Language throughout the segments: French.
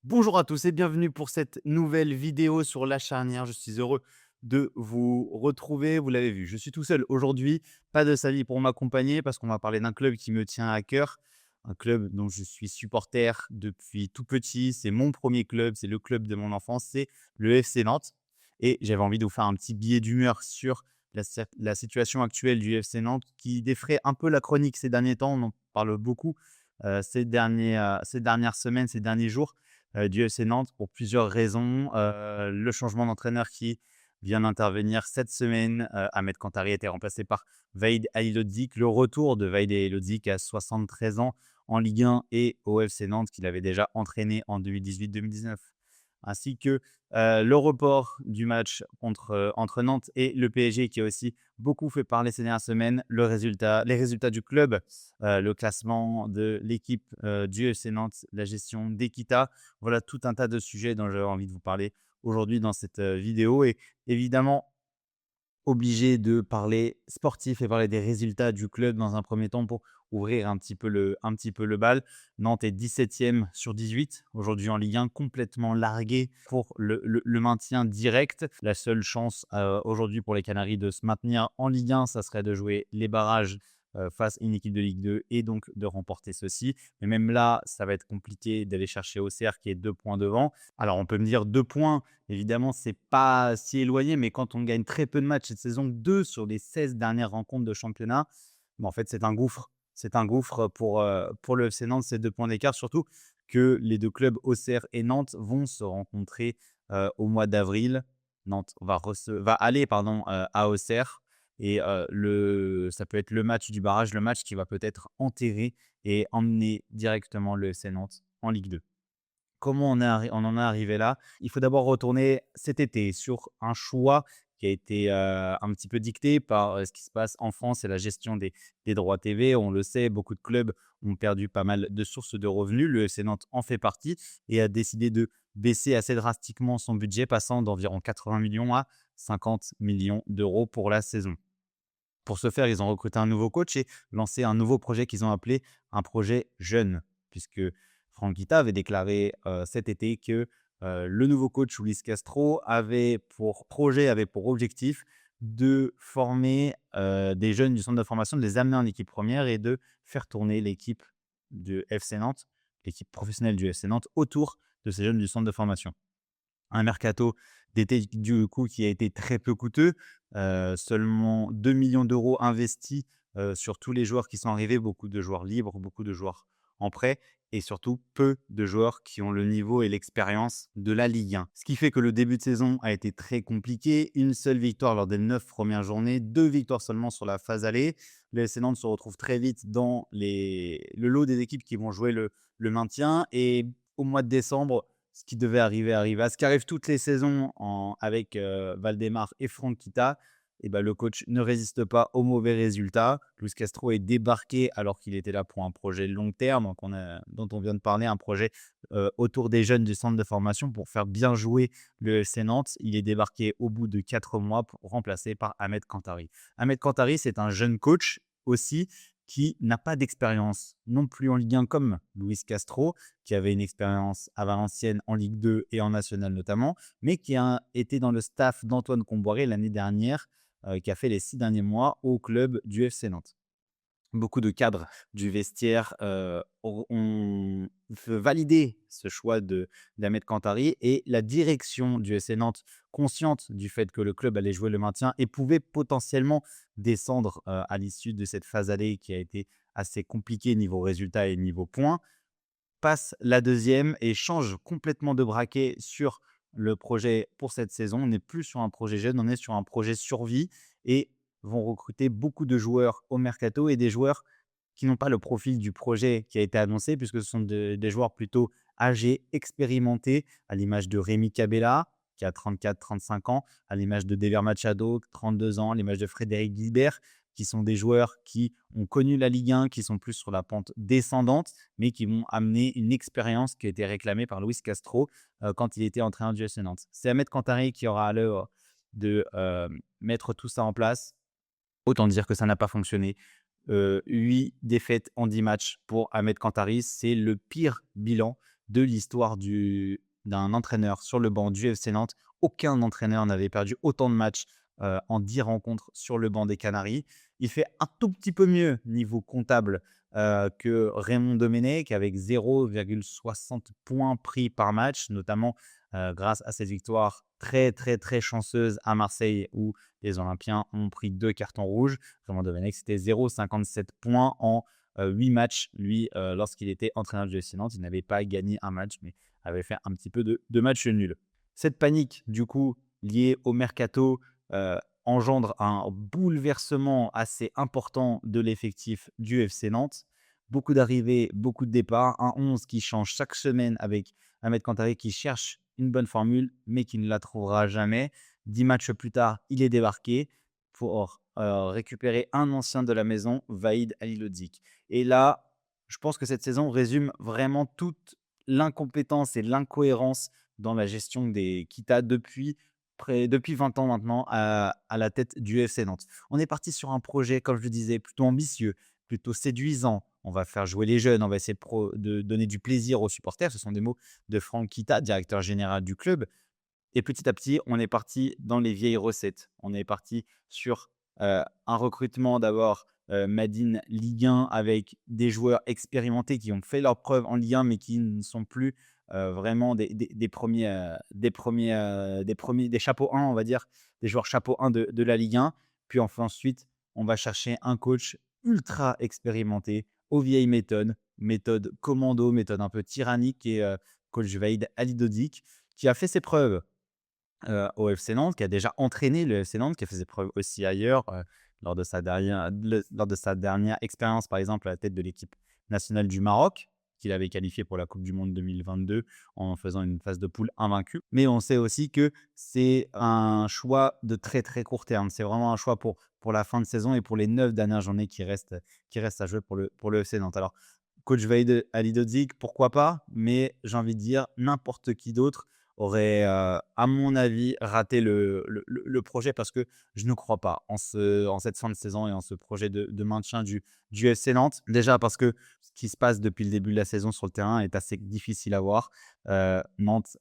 Bonjour à tous et bienvenue pour cette nouvelle vidéo sur la charnière. Je suis heureux de vous retrouver. Vous l'avez vu, je suis tout seul aujourd'hui. Pas de Sally pour m'accompagner parce qu'on va parler d'un club qui me tient à cœur. Un club dont je suis supporter depuis tout petit. C'est mon premier club, c'est le club de mon enfance, c'est le FC Nantes. Et j'avais envie de vous faire un petit billet d'humeur sur la situation actuelle du FC Nantes qui défraie un peu la chronique ces derniers temps. On en parle beaucoup ces dernières semaines, ces derniers jours du FC Nantes pour plusieurs raisons. Le changement d'entraîneur qui vient d'intervenir cette semaine. Ahmed Kantari a été remplacé par Vaïd Halilhodžić. Le retour de Vaïd Halilhodžić à 73 ans en Ligue 1 et au FC Nantes qu'il avait déjà entraîné en 2018-2019. Ainsi que le report du match entre Nantes et le PSG qui a aussi beaucoup fait parler ces dernières semaines. Les résultats du club, le classement de l'équipe du FC Nantes, la gestion d'Equita. Voilà tout un tas de sujets dont j'avais envie de vous parler aujourd'hui dans cette vidéo. Et évidemment, obligé de parler sportif et parler des résultats du club dans un premier temps pour ouvrir un petit peu le bal. Nantes est 17e sur 18 aujourd'hui en Ligue 1, complètement largué pour le maintien direct. La seule chance aujourd'hui pour les Canaries de se maintenir en Ligue 1, ça serait de jouer les barrages face à une équipe de Ligue 2 et donc de remporter ceci. Mais même là, ça va être compliqué d'aller chercher Auxerre qui est 2 points devant. Alors on peut me dire 2 points, évidemment, c'est pas si éloigné, mais quand on gagne très peu de matchs cette saison, 2 sur les 16 dernières rencontres de championnat, bah, en fait, c'est un gouffre. C'est un gouffre pour le FC Nantes, ces 2 points d'écart, surtout que les 2 clubs, Auxerre et Nantes, vont se rencontrer au mois d'avril. Nantes va aller à Auxerre et ça peut être le match du barrage, le match qui va peut-être enterrer et emmener directement le FC Nantes en Ligue 2. Comment on en est arrivé là? Il faut d'abord retourner cet été sur un choix qui a été, un petit peu dicté par, ce qui se passe en France et la gestion des droits TV. On le sait, beaucoup de clubs ont perdu pas mal de sources de revenus. Le FC Nantes en fait partie et a décidé de baisser assez drastiquement son budget, passant d'environ 80 millions à 50 millions d'euros pour la saison. Pour ce faire, ils ont recruté un nouveau coach et lancé un nouveau projet qu'ils ont appelé un projet jeune, puisque Franck Guita avait déclaré cet été que le nouveau coach Luis Castro avait pour objectif de former des jeunes du centre de formation, de les amener en équipe première et de faire tourner l'équipe de FC Nantes, l'équipe professionnelle du FC Nantes, autour de ces jeunes du centre de formation. Un mercato d'été du coup qui a été très peu coûteux, seulement 2 millions d'euros investis, sur tous les joueurs qui sont arrivés, beaucoup de joueurs libres, beaucoup de joueurs en prêt et surtout peu de joueurs qui ont le niveau et l'expérience de la Ligue 1. Ce qui fait que le début de saison a été très compliqué. Une seule victoire lors des 9 premières journées, 2 victoires seulement sur la phase aller. Le FC Nantes se retrouve très vite dans le lot des équipes qui vont jouer le maintien et au mois de décembre, ce qui devait arriver arriva. Ce qui arrive toutes les saisons avec Valdemar et Franck Kita, et ben, le coach ne résiste pas aux mauvais résultats. Luis Castro est débarqué alors qu'il était là pour un projet long terme dont on vient de parler, un projet autour des jeunes du centre de formation pour faire bien jouer le FC Nantes. Il est débarqué au bout de 4 mois, remplacé par Ahmed Kantari. Ahmed Kantari, c'est un jeune coach aussi qui n'a pas d'expérience non plus en Ligue 1 comme Luis Castro, qui avait une expérience à Valenciennes en Ligue 2 et en National notamment, mais qui a été dans le staff d'Antoine Comboiré l'année dernière, qui a fait les 6 derniers mois au club du FC Nantes. Beaucoup de cadres du vestiaire ont validé ce choix d'Ahmed Kantari et la direction du FC Nantes, consciente du fait que le club allait jouer le maintien et pouvait potentiellement descendre à l'issue de cette phase aller qui a été assez compliquée niveau résultats et niveau points, passe la deuxième et change complètement de braquet sur le projet pour cette saison. On n'est plus sur un projet jeune, on est sur un projet survie et vont recruter beaucoup de joueurs au mercato et des joueurs qui n'ont pas le profil du projet qui a été annoncé puisque ce sont des joueurs plutôt âgés, expérimentés, à l'image de Rémi Cabella qui a 34-35 ans, à l'image de Dever Machado, 32 ans, à l'image de Frédéric Guilbert, qui sont des joueurs qui ont connu la Ligue 1, qui sont plus sur la pente descendante, mais qui vont amener une expérience qui a été réclamée par Luis Castro quand il était entraîneur du FC Nantes. C'est Ahmed Kantari qui aura à l'heure de mettre tout ça en place. Autant dire que ça n'a pas fonctionné. 8 défaites en 10 matchs pour Ahmed Kantari, c'est le pire bilan de l'histoire d'un entraîneur sur le banc du FC Nantes. Aucun entraîneur n'avait perdu autant de matchs en 10 rencontres sur le banc des Canaries. Il fait un tout petit peu mieux niveau comptable que Raymond Domenech avec 0,60 points pris par match, notamment grâce à cette victoire très, très, très chanceuse à Marseille où les Olympiens ont pris 2 cartons rouges. Raymond Domenech, c'était 0,57 points en 8 matchs. Lui, lorsqu'il était entraîneur du FC Nantes, il n'avait pas gagné un match, mais avait fait un petit peu de match nul. Cette panique, du coup, liée au mercato, engendre un bouleversement assez important de l'effectif du FC Nantes. Beaucoup d'arrivées, beaucoup de départs, un 11 qui change chaque semaine avec Ahmed Kantari qui cherche une bonne formule, mais qui ne la trouvera jamais. 10 matchs plus tard, il est débarqué pour récupérer un ancien de la maison, Vahid Halilhodžić. Et là, je pense que cette saison résume vraiment toute l'incompétence et l'incohérence dans la gestion des Kita depuis 20 ans maintenant à la tête du FC Nantes. On est parti sur un projet, comme je le disais, plutôt ambitieux, plutôt séduisant. On va faire jouer les jeunes, on va essayer de donner du plaisir aux supporters. Ce sont des mots de Franck Kita, directeur général du club. Et petit à petit, on est parti dans les vieilles recettes. On est parti sur un recrutement d'abord Madine Ligue 1 avec des joueurs expérimentés qui ont fait leurs preuves en Ligue 1, mais qui ne sont plus vraiment des premiers, des chapeaux 1, on va dire, des joueurs chapeau 1 de la Ligue 1. Puis enfin, ensuite, on va chercher un coach ultra expérimenté aux vieilles méthode commando, méthode un peu tyrannique, et coach Vahid Halilhodžić, qui a fait ses preuves au FC Nantes, qui a déjà entraîné le FC Nantes, qui a fait ses preuves aussi ailleurs, lors de sa dernière expérience, par exemple, à la tête de l'équipe nationale du Maroc, qu'il avait qualifié pour la Coupe du monde 2022 en faisant une phase de poule invaincue. Mais on sait aussi que c'est un choix de très, très court terme. C'est vraiment un choix pour la fin de saison et pour les 9 dernières journées qui restent à jouer pour le FC Nantes. Alors, coach Vahid Halilhodžić, pourquoi pas? Mais j'ai envie de dire, n'importe qui d'autre aurait, à mon avis, raté le projet, parce que je ne crois pas en cette fin de saison et en ce projet de maintien du FC Nantes. Déjà parce que ce qui se passe depuis le début de la saison sur le terrain est assez difficile à voir. Nantes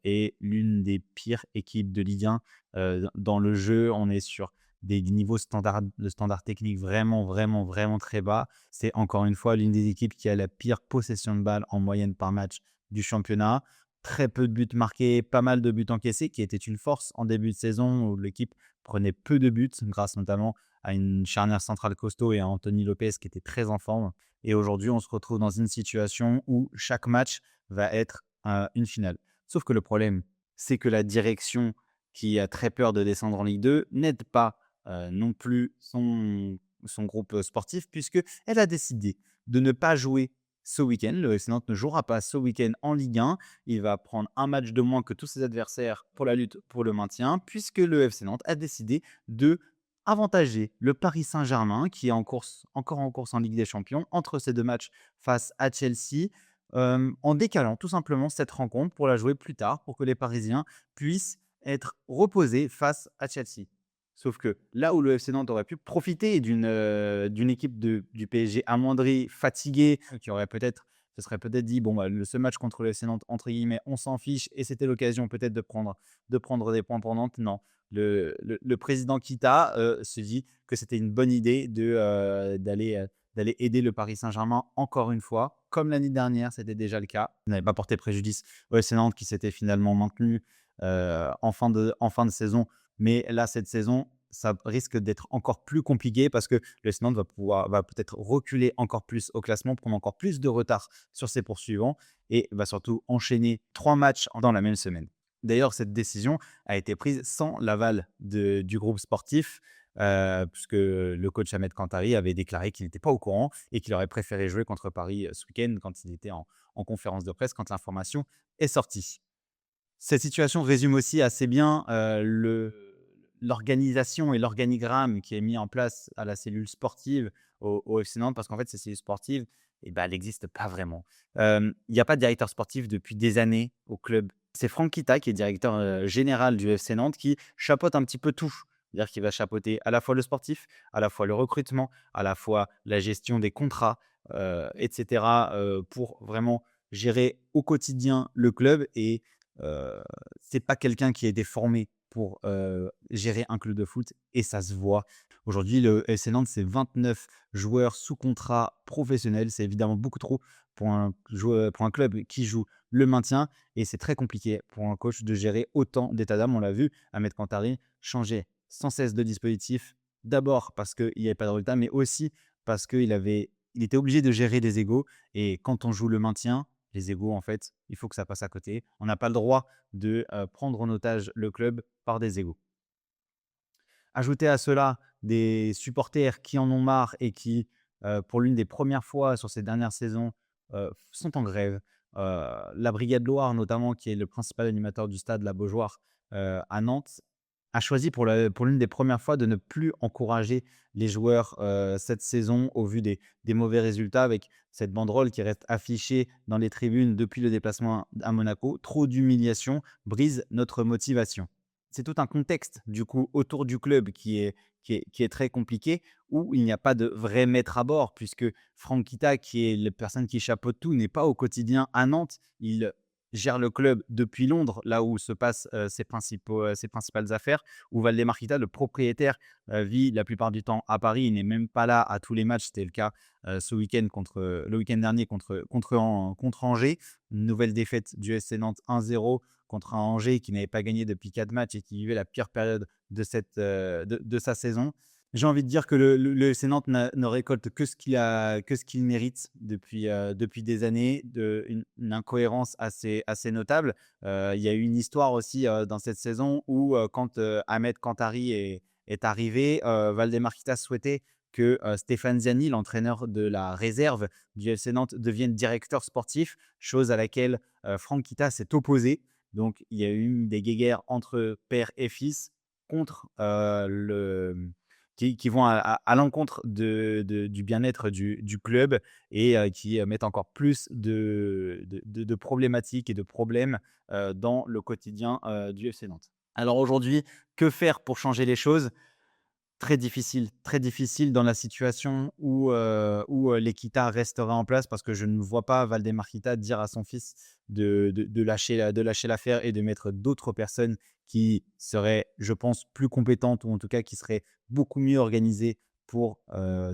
est l'une des pires équipes de Ligue 1 dans le jeu. On est sur des niveaux de standard technique vraiment, vraiment, vraiment très bas. C'est encore une fois l'une des équipes qui a la pire possession de balle en moyenne par match du championnat. Très peu de buts marqués, pas mal de buts encaissés, qui était une force en début de saison où l'équipe prenait peu de buts, grâce notamment à une charnière centrale costaud et à Anthony Lopez qui était très en forme. Et aujourd'hui, on se retrouve dans une situation où chaque match va être une finale. Sauf que le problème, c'est que la direction, qui a très peur de descendre en Ligue 2, n'aide pas non plus son groupe sportif, puisqu'elle a décidé de ne pas jouer ce week-end. Le FC Nantes ne jouera pas ce week-end en Ligue 1. Il va prendre un match de moins que tous ses adversaires pour la lutte pour le maintien, puisque le FC Nantes a décidé de avantager le Paris Saint-Germain, qui est encore en course en Ligue des Champions, entre ces deux matchs face à Chelsea, en décalant tout simplement cette rencontre pour la jouer plus tard, pour que les Parisiens puissent être reposés face à Chelsea. Sauf que là où le FC Nantes aurait pu profiter d'une équipe du PSG amoindrie, fatiguée, qui aurait se serait peut-être dit, bon, bah, ce match contre le FC Nantes, entre guillemets, on s'en fiche, et c'était l'occasion peut-être de prendre des points pour Nantes. Non, le président Kita se dit que c'était une bonne idée d'aller aider le Paris Saint-Germain encore une fois, comme l'année dernière, c'était déjà le cas. Il n'avait pas porté préjudice au FC Nantes, qui s'était finalement maintenu en fin de saison. Mais là, cette saison, ça risque d'être encore plus compliqué, parce que le FC Nantes va peut-être reculer encore plus au classement, prendre encore plus de retard sur ses poursuivants, et va surtout enchaîner 3 matchs dans la même semaine. D'ailleurs, cette décision a été prise sans l'aval du groupe sportif, puisque le coach Ahmed Kantari avait déclaré qu'il n'était pas au courant et qu'il aurait préféré jouer contre Paris ce week-end, quand il était en conférence de presse, quand l'information est sortie. Cette situation résume aussi assez bien l'organisation et l'organigramme qui est mis en place à la cellule sportive au FC Nantes, parce qu'en fait, ces cellules sportives, eh ben, elles n'existent pas vraiment. Il n'y a pas de directeur sportif depuis des années au club. C'est Franck Kita, qui est directeur général du FC Nantes, qui chapeaute un petit peu tout. C'est-à-dire qu'il va chapeauter à la fois le sportif, à la fois le recrutement, à la fois la gestion des contrats, etc., pour vraiment gérer au quotidien le club et c'est pas quelqu'un qui a été formé pour, gérer un club de foot et ça se voit. Aujourd'hui, le FC Nantes, c'est 29 joueurs sous contrat professionnel. C'est évidemment beaucoup trop pour un club qui joue le maintien et c'est très compliqué pour un coach de gérer autant d'états d'âme. On l'a vu, Ahmed Kantari changer sans cesse de dispositif. D'abord parce qu'il n'y avait pas de résultat, mais aussi parce il était obligé de gérer des égos et quand on joue le maintien, les égos, en fait, il faut que ça passe à côté. On n'a pas le droit de, prendre en otage le club par des égos. Ajouter à cela des supporters qui en ont marre et qui, pour l'une des premières fois sur ces dernières saisons, sont en grève. La Brigade Loire notamment, qui est le principal animateur du stade, la Beaujoire, à Nantes, a choisi pour l'une des premières fois de ne plus encourager les joueurs, cette saison au vu des mauvais résultats avec cette banderole qui reste affichée dans les tribunes depuis le déplacement à Monaco: «Trop d'humiliation brise notre motivation». C'est tout un contexte du coup autour du club qui est très compliqué, où il n'y a pas de vrai maître à bord puisque Franck Kita, qui est la personne qui chapeaute tout, n'est pas au quotidien à Nantes. Il gère le club depuis Londres, là où se passent, ses principales affaires, où Valdemar Kita, le propriétaire, vit la plupart du temps à Paris. Il n'est même pas là à tous les matchs. C'était le cas, le week-end dernier contre Angers. Une nouvelle défaite du SC Nantes 1-0 contre un Angers qui n'avait pas gagné depuis 4 matchs et qui vivait la pire période de sa saison. J'ai envie de dire que le FC Nantes ne récolte que ce qu'il mérite depuis des années, une incohérence assez notable. Il y a eu une histoire aussi dans cette saison où quand Ahmed Kantari est arrivé, Valdemar Kita souhaitait que Stéphane Ziani, l'entraîneur de la réserve du FC Nantes, devienne directeur sportif, chose à laquelle Franck Kita s'est opposé. Donc, il y a eu des guéguerres entre père et fils contre qui vont à l'encontre du bien-être du club et qui mettent encore plus de problématiques et de problèmes dans le quotidien du FC Nantes. Alors aujourd'hui, que faire pour changer les choses? Très difficile dans la situation où l'Equita resterait en place parce que je ne vois pas Valdemar Kita dire à son fils de lâcher l'affaire et de mettre d'autres personnes qui seraient, je pense, plus compétentes ou en tout cas qui seraient beaucoup mieux organisées pour,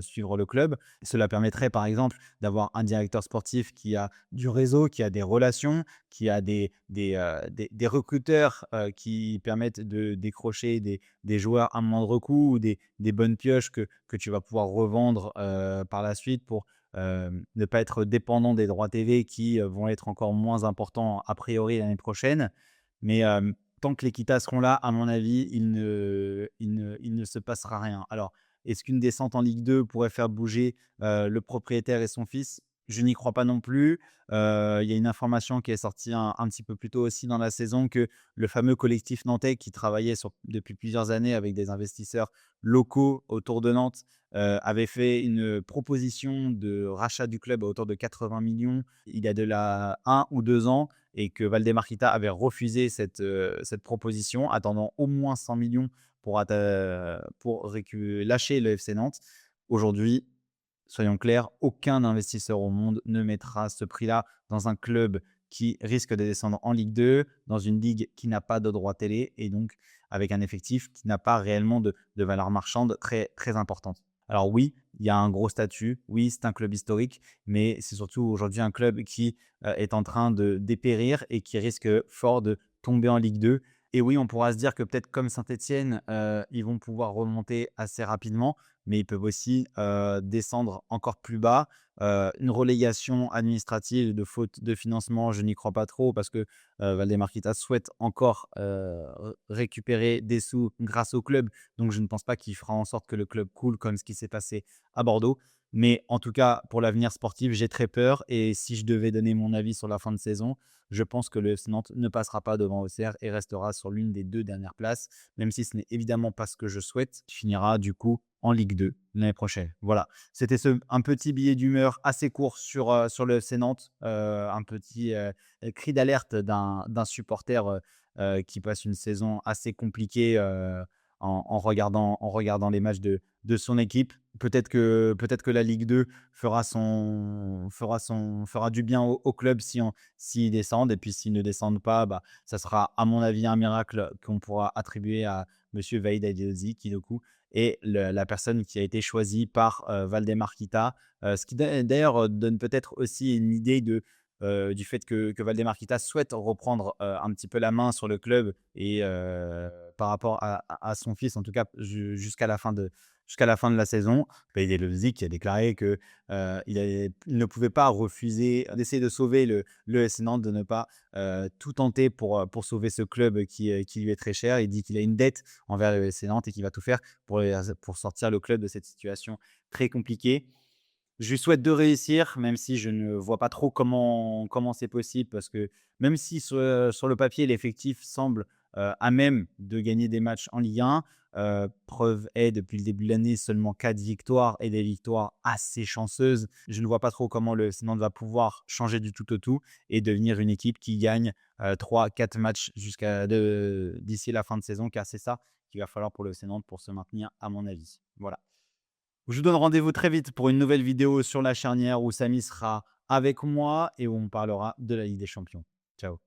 suivre le club. Cela permettrait, par exemple, d'avoir un directeur sportif qui a du réseau, qui a des relations, qui a des recruteurs, qui permettent de décrocher des joueurs à moindre coût ou des bonnes pioches que tu vas pouvoir revendre par la suite pour ne pas être dépendant des droits TV qui vont être encore moins importants a priori l'année prochaine. Mais tant que les Quitas seront là, à mon avis, il ne se passera rien. Alors, est-ce qu'une descente en Ligue 2 pourrait faire bouger le propriétaire et son fils? Je n'y crois pas non plus. Il y a une information qui est sortie un petit peu plus tôt aussi dans la saison que le fameux collectif nantais qui travaillait depuis plusieurs années avec des investisseurs locaux autour de Nantes avait fait une proposition de rachat du club à hauteur de 80 millions il y a de là 1 ou 2 ans et que Valdemar Kita avait refusé cette proposition, attendant au moins 100 millions pour lâcher le FC Nantes. Aujourd'hui, soyons clairs, aucun investisseur au monde ne mettra ce prix-là dans un club qui risque de descendre en Ligue 2, dans une ligue qui n'a pas de droit télé et donc avec un effectif qui n'a pas réellement de valeur marchande très, très importante. Alors oui, il y a un gros statut, oui, c'est un club historique, mais c'est surtout aujourd'hui un club qui est en train de dépérir et qui risque fort de tomber en Ligue 2. Et oui, on pourra se dire que peut-être comme Saint-Etienne, ils vont pouvoir remonter assez rapidement, mais ils peuvent aussi descendre encore plus bas. Une relégation administrative de faute de financement, je n'y crois pas trop parce que Valdemar Kita souhaite encore récupérer des sous grâce au club. Donc, je ne pense pas qu'il fera en sorte que le club coule comme ce qui s'est passé à Bordeaux. Mais en tout cas, pour l'avenir sportif, j'ai très peur. Et si je devais donner mon avis sur la fin de saison, je pense que le FC Nantes ne passera pas devant Auxerre et restera sur l'une des 2 dernières places, même si ce n'est évidemment pas ce que je souhaite. Il finira du coup en Ligue 2 l'année prochaine. Voilà, c'était un petit billet d'humeur assez court sur le FC Nantes, un petit cri d'alerte d'un supporter qui passe une saison assez compliquée en regardant les matchs de son équipe. Peut-être que la Ligue 2 fera du bien au club s'ils descendent. Et puis s'ils ne descendent pas, bah, ça sera à mon avis un miracle qu'on pourra attribuer à Monsieur Vahid Halilhodži qui, du coup, est la personne qui a été choisie par Valdemar Kita. Ce qui d'ailleurs donne peut-être aussi une idée du fait que Valdemar Kita souhaite reprendre un petit peu la main sur le club et par rapport à son fils, en tout cas jusqu'à la fin de la saison. Vahid Halilhodži qui a déclaré que il ne pouvait pas refuser d'essayer de sauver le SC Nantes, de ne pas tout tenter pour sauver ce club qui lui est très cher. Il dit qu'il a une dette envers le SC Nantes et qu'il va tout faire pour sortir le club de cette situation très compliquée. Je lui souhaite de réussir, même si je ne vois pas trop comment c'est possible, parce que même si sur le papier, l'effectif semble à même de gagner des matchs en Ligue 1, preuve est, depuis le début de l'année, seulement 4 victoires et des victoires assez chanceuses. Je ne vois pas trop comment le FC Nantes va pouvoir changer du tout au tout et devenir une équipe qui gagne 3-4 matchs d'ici la fin de saison, car c'est ça qu'il va falloir pour le FC Nantes pour se maintenir, à mon avis. Voilà. Je vous donne rendez-vous très vite pour une nouvelle vidéo sur la charnière où Samy sera avec moi et où on parlera de la Ligue des Champions. Ciao.